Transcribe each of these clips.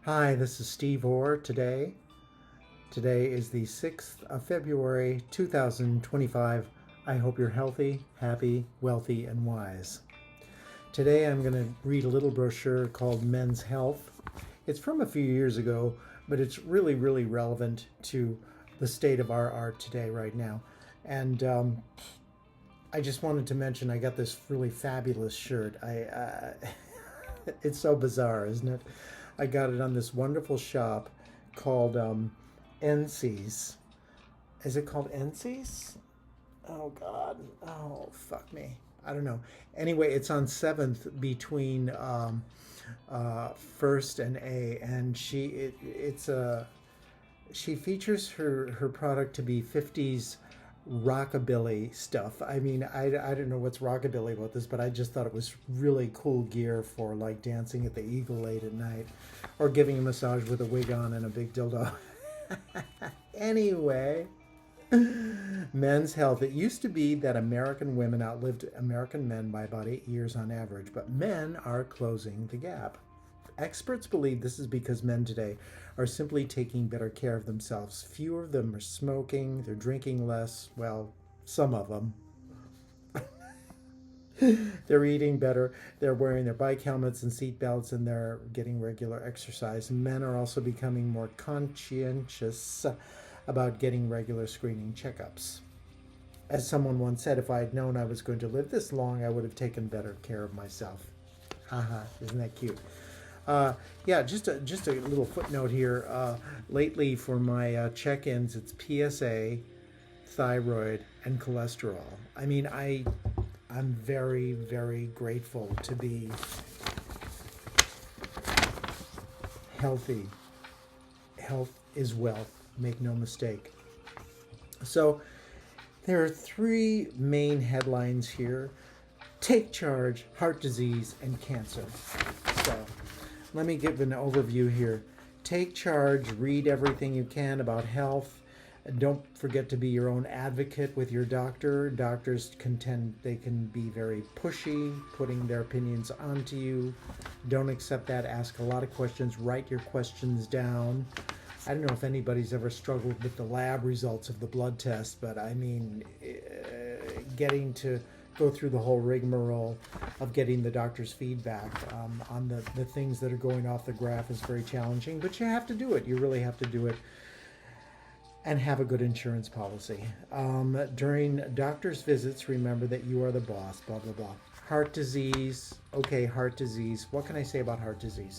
Hi, this is Steve Orr today. Today is the 6th of February 2025. I hope you're healthy, happy, wealthy, and wise. Today I'm going to read a little brochure called Men's Health. It's from a few years ago, but it's really, really relevant to the state of our art today, right now. And I just wanted to mention I got this really fabulous shirt. It's so bizarre, isn't it? I got it on this wonderful shop called NC's. Is it called NC's? Oh God! Oh fuck me! I don't know. Anyway, it's on 7th between First and A, and she features her product to be 50s rockabilly stuff. I mean, I don't know what's rockabilly about this, but I just thought it was really cool gear for like dancing at the Eagle late at night or giving a massage with a wig on and a big dildo. Anyway, Men's Health. It used to be that American women outlived American men by about 8 years on average, but men are closing the gap. Experts believe this is because men today are simply taking better care of themselves. Fewer of them are smoking, they're drinking less, well, some of them. They're eating better, they're wearing their bike helmets and seat belts, and they're getting regular exercise. Men are also becoming more conscientious about getting regular screening checkups. As someone once said, if I had known I was going to live this long, I would have taken better care of myself. Haha, isn't that cute? Yeah, just a little footnote here. Lately, for my check-ins, it's PSA, thyroid, and cholesterol. I mean, I'm very, very grateful to be healthy. Health is wealth. Make no mistake. So there are three main headlines here: take charge, heart disease, and cancer. So let me give an overview here. Take charge, read everything you can about health. Don't forget to be your own advocate with your doctor. Doctors they can be very pushy, putting their opinions onto you. Don't accept that. Ask a lot of questions. Write your questions down. I don't know if anybody's ever struggled with the lab results of the blood test, but I mean, getting to go through the whole rigmarole of getting the doctor's feedback on the things that are going off the graph is very challenging, but you have to do it. You really have to do it, and have a good insurance policy. During doctor's visits, remember that you are the boss, blah, blah, blah. Heart disease. Okay, heart disease. What can I say about heart disease?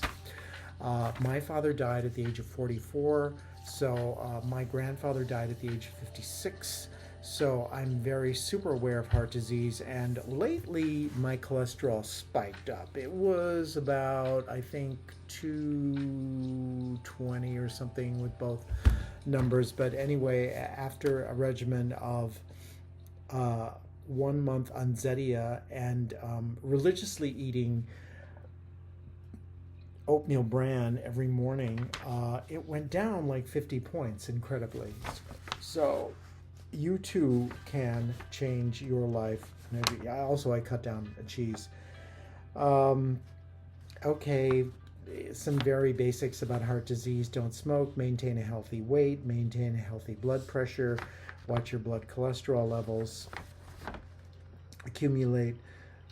My father died at the age of 44, so my grandfather died at the age of 56. So I'm very super aware of heart disease, and lately my cholesterol spiked up. It was about, I think, 220 or something with both numbers. But anyway, after a regimen of 1 month on Zetia and religiously eating oatmeal bran every morning, it went down like 50 points, incredibly. So you too can change your life. Maybe I cut down cheese. Okay, some very basics about heart disease: don't smoke, maintain a healthy weight, maintain a healthy blood pressure, watch your blood cholesterol levels, accumulate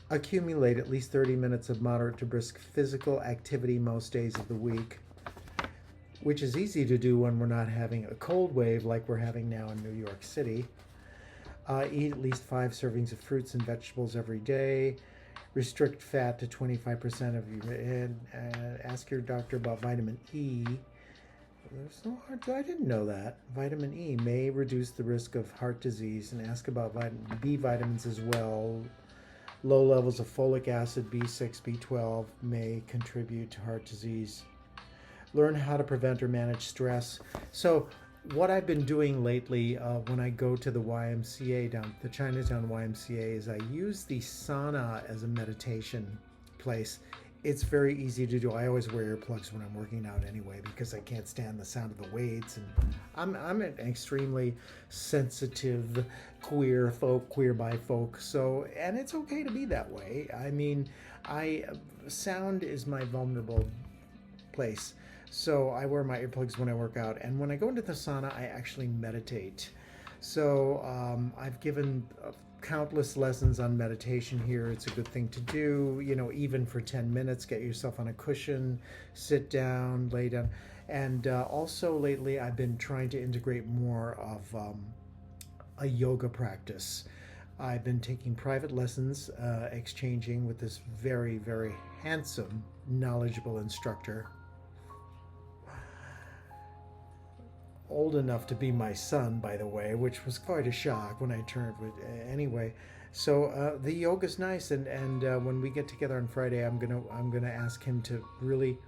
at least 30 minutes of moderate to brisk physical activity most days of the week, which is easy to do when we're not having a cold wave like we're having now in New York City. Eat at least 5 servings of fruits and vegetables every day. Restrict fat to 25% of your, and ask your doctor about vitamin E. There's no hard. I didn't know that. Vitamin E may reduce the risk of heart disease, and ask about B vitamins as well. Low levels of folic acid, B6, B12 may contribute to heart disease. Learn how to prevent or manage stress. So what I've been doing lately when I go to the YMCA, the Chinatown YMCA, is I use the sauna as a meditation place. It's very easy to do. I always wear earplugs when I'm working out anyway, because I can't stand the sound of the weights, and I'm an extremely sensitive queer by folk. So, and it's okay to be that way. I mean, sound is my vulnerable place. So I wear my earplugs when I work out, and when I go into the sauna, I actually meditate. So I've given countless lessons on meditation here. It's a good thing to do, even for 10 minutes. Get yourself on a cushion, sit down, lay down. And also lately, I've been trying to integrate more of a yoga practice. I've been taking private lessons, exchanging with this very, very handsome, knowledgeable instructor. Old enough to be my son, by the way, which was quite a shock when I turned. Anyway, so the yoga's nice, and when we get together on Friday, I'm gonna ask him to really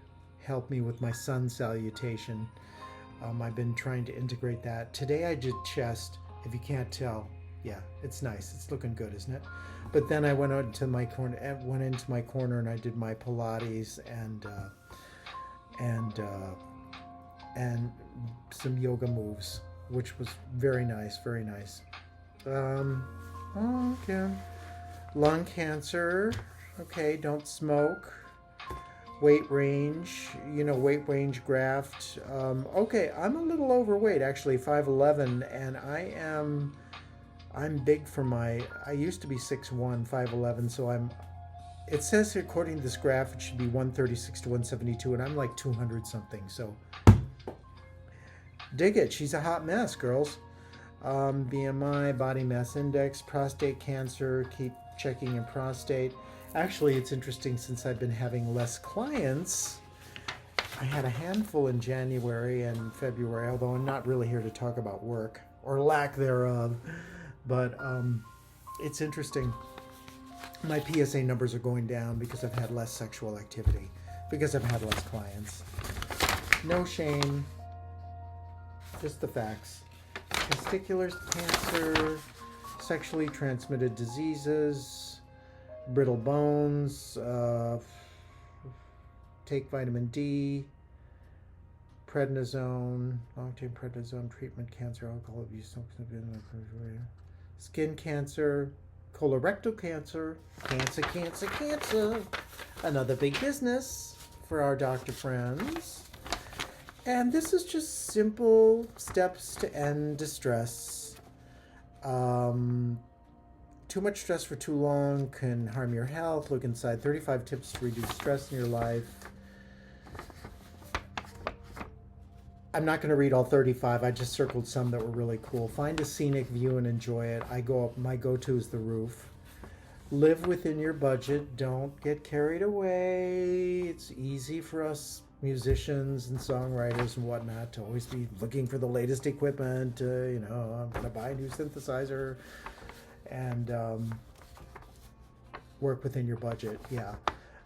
help me with my sun salutation. I've been trying to integrate that. Today I did chest. If you can't tell, yeah, it's nice. It's looking good, isn't it? But then I went into my corner, and I did my Pilates and some yoga moves, which was very nice, very nice. Okay. Lung cancer. Okay, don't smoke. Weight range, weight range graft. Okay, I'm a little overweight, actually, 5'11", and I'm big for I used to be 6'1", 5'11", so it says according to this graph, it should be 136 to 172, and I'm like 200 something, so dig it. She's a hot mess, girls. BMI, body mass index, prostate cancer, keep checking your prostate. Actually, it's interesting, since I've been having less clients. I had a handful in January and February, although I'm not really here to talk about work or lack thereof. But it's interesting. My PSA numbers are going down because I've had less sexual activity, because I've had less clients. No shame, just the facts. Testicular cancer, sexually transmitted diseases, brittle bones, take vitamin D, prednisone, long-term prednisone treatment, cancer, alcohol abuse, skin cancer, colorectal cancer, cancer, another big business for our doctor friends. And this is just simple steps to end distress. Too much stress for too long can harm your health. Look inside. 35 tips to reduce stress in your life. I'm not going to read all 35. I just circled some that were really cool. Find a scenic view and enjoy it. My go-to is the roof. Live within your budget. Don't get carried away. It's easy for us musicians and songwriters and whatnot to always be looking for the latest equipment. I'm going to buy a new synthesizer. And work within your budget. Yeah.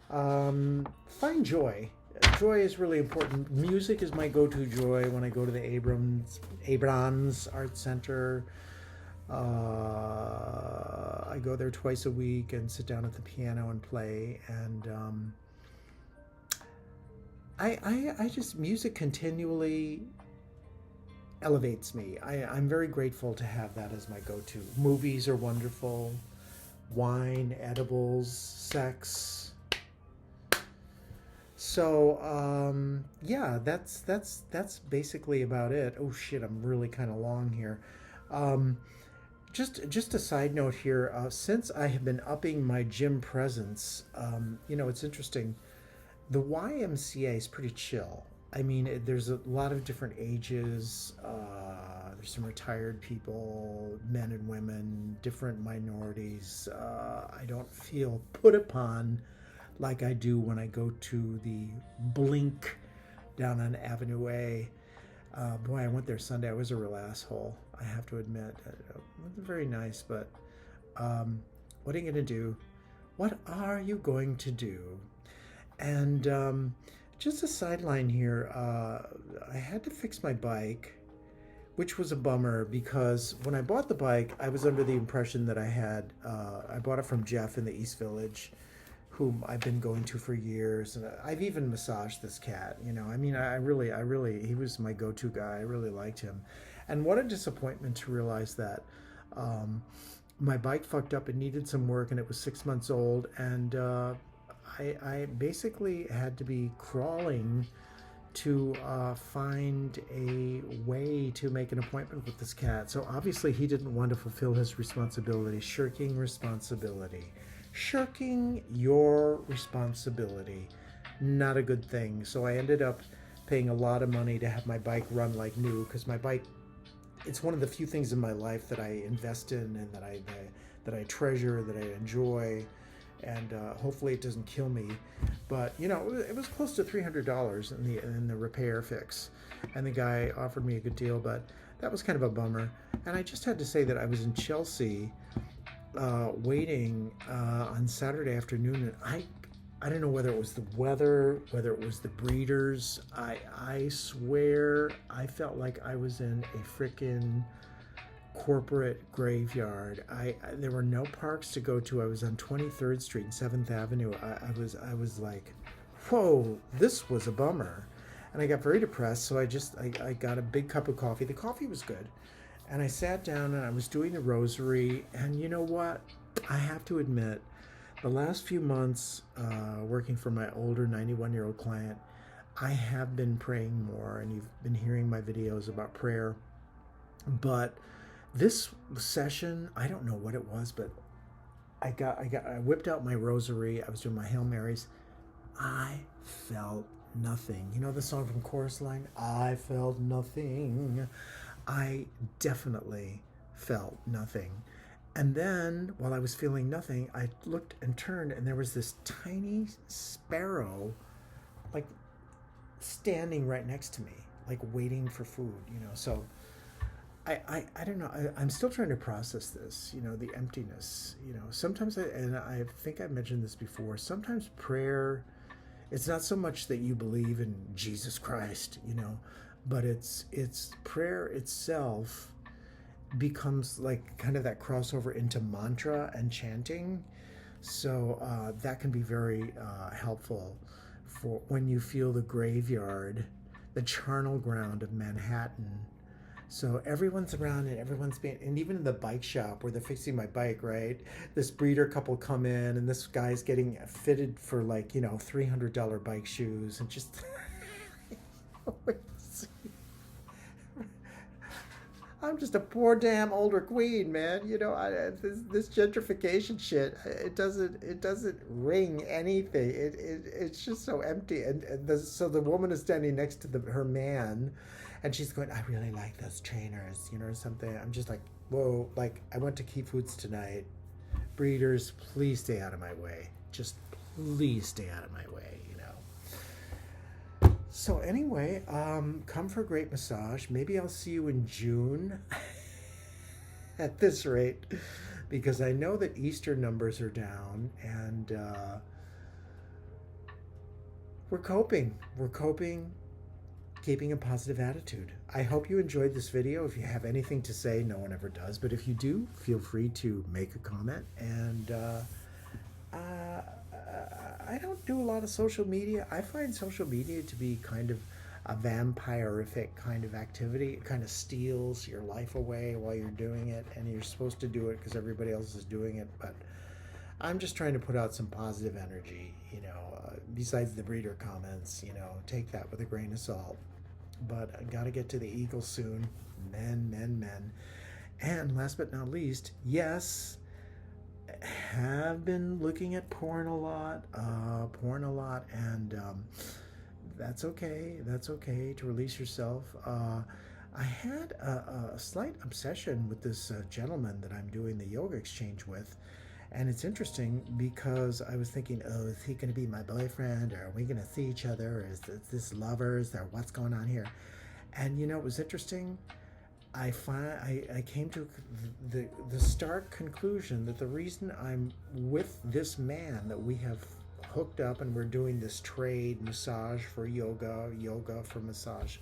Find joy. Joy is really important. Music is my go-to joy when I go to the Abrams Art Center. I go there twice a week and sit down at the piano and play. And I just, music continually elevates me. I'm very grateful to have that as my go-to. Movies are wonderful. Wine, edibles, sex. So yeah, that's basically about it. Oh shit, I'm really kind of long here. Just a side note here. Since I have been upping my gym presence, it's interesting. The YMCA is pretty chill. I mean, there's a lot of different ages. There's some retired people, men and women, different minorities. I don't feel put upon like I do when I go to the Blink down on Avenue A. Boy, I went there Sunday. I was a real asshole, I have to admit. It wasn't very nice, but what are you going to do? What are you going to do? And just a sideline here, I had to fix my bike, which was a bummer because when I bought the bike, I was under the impression that I bought it from Jeff in the East Village, whom I've been going to for years. And I've even massaged this cat, I mean, I really, he was my go-to guy. I really liked him. And what a disappointment to realize that my bike fucked up. It needed some work and it was 6 months old. And I basically had to be crawling to find a way to make an appointment with this cat. So obviously he didn't want to fulfill his responsibility, shirking responsibility. Shirking your responsibility, not a good thing. So I ended up paying a lot of money to have my bike run like new, because my bike, it's one of the few things in my life that I invest in and that I treasure, that I enjoy, and hopefully it doesn't kill me. But you know, it was close to $300 in the repair fix, and the guy offered me a good deal, but that was kind of a bummer. And I just had to say that I was in Chelsea waiting on Saturday afternoon, and I don't know whether it was the weather, whether it was the breeders. I swear I felt like I was in a frickin' corporate graveyard. There were no parks to go to. I was on 23rd Street and 7th Avenue. I was like, whoa, this was a bummer. And I got very depressed, so I got a big cup of coffee. The coffee was good. And I sat down and I was doing the rosary, and you know what? I have to admit, the last few months, working for my older 91-year-old client, I have been praying more, and you've been hearing my videos about prayer. But this session, I don't know what it was, but I whipped out my rosary. I was doing my Hail Marys. I felt nothing. You know the song from Chorus Line? I felt nothing. I definitely felt nothing. And then, while I was feeling nothing, I looked and turned, and there was this tiny sparrow, like, standing right next to me, like, waiting for food, you know. So, I don't know. I'm still trying to process this, you know, the emptiness, you know. Sometimes, and I think I mentioned this before, sometimes prayer, it's not so much that you believe in Jesus Christ, you know, but it's prayer itself becomes like kind of that crossover into mantra and chanting. So that can be very helpful for when you feel the graveyard, the charnel ground of Manhattan. So everyone's around and everyone's being, and even in the bike shop where they're fixing my bike, right? This breeder couple come in, and this guy's getting fitted for, like, you know, $300 bike shoes, and just I'm just a poor damn older queen, man. You know, this gentrification shit, it doesn't ring anything. It's just so empty. So the woman is standing next to her man, and she's going, I really like those trainers, you know, or something. I'm just like, whoa, like, I went to Key Foods tonight. Breeders, please stay out of my way. Just please stay out of my way, you know. So anyway, come for a great massage. Maybe I'll see you in June at this rate, because I know that Easter numbers are down, and we're coping, keeping a positive attitude. I hope you enjoyed this video. If you have anything to say, no one ever does, but if you do, feel free to make a comment. And I don't do a lot of social media. I find social media to be kind of a vampirific kind of activity. It kind of steals your life away while you're doing it, and you're supposed to do it because everybody else is doing it. But I'm just trying to put out some positive energy, you know, besides the breeder comments, you know, take that with a grain of salt. But I got to get to the eagle soon. Men. And last but not least, yes, have been looking at porn a lot, and that's okay to release yourself. I had a slight obsession with this gentleman that I'm doing the yoga exchange with, and it's interesting because I was thinking, oh, is he going to be my boyfriend, or are we going to see each other, or is this lovers, or what's going on here? And you know, it was interesting. I came to the stark conclusion that the reason I'm with this man, that we have hooked up and we're doing this trade, massage for yoga for massage,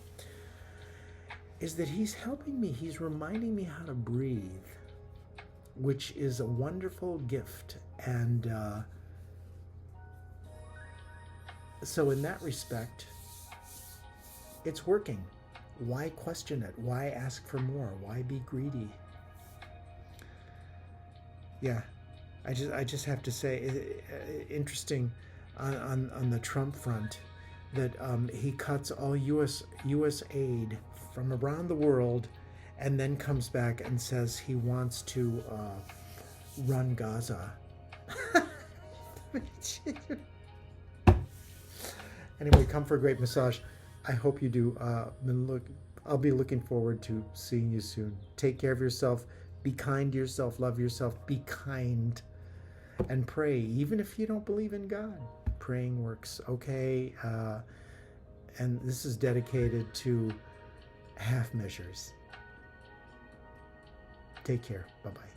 is that he's helping me. He's reminding me how to breathe, which is a wonderful gift. And so in that respect, it's working. Why question it? Why ask for more? Why be greedy? Yeah, I just have to say, interesting on the Trump front. that he cuts all U.S. aid from around the world, and then comes back and says he wants to run Gaza. Anyway, come for a great massage. I hope you do. I'll be looking forward to seeing you soon. Take care of yourself. Be kind to yourself. Love yourself. Be kind. And pray, even if you don't believe in God. Praying works, okay? And this is dedicated to half measures. Take care. Bye-bye.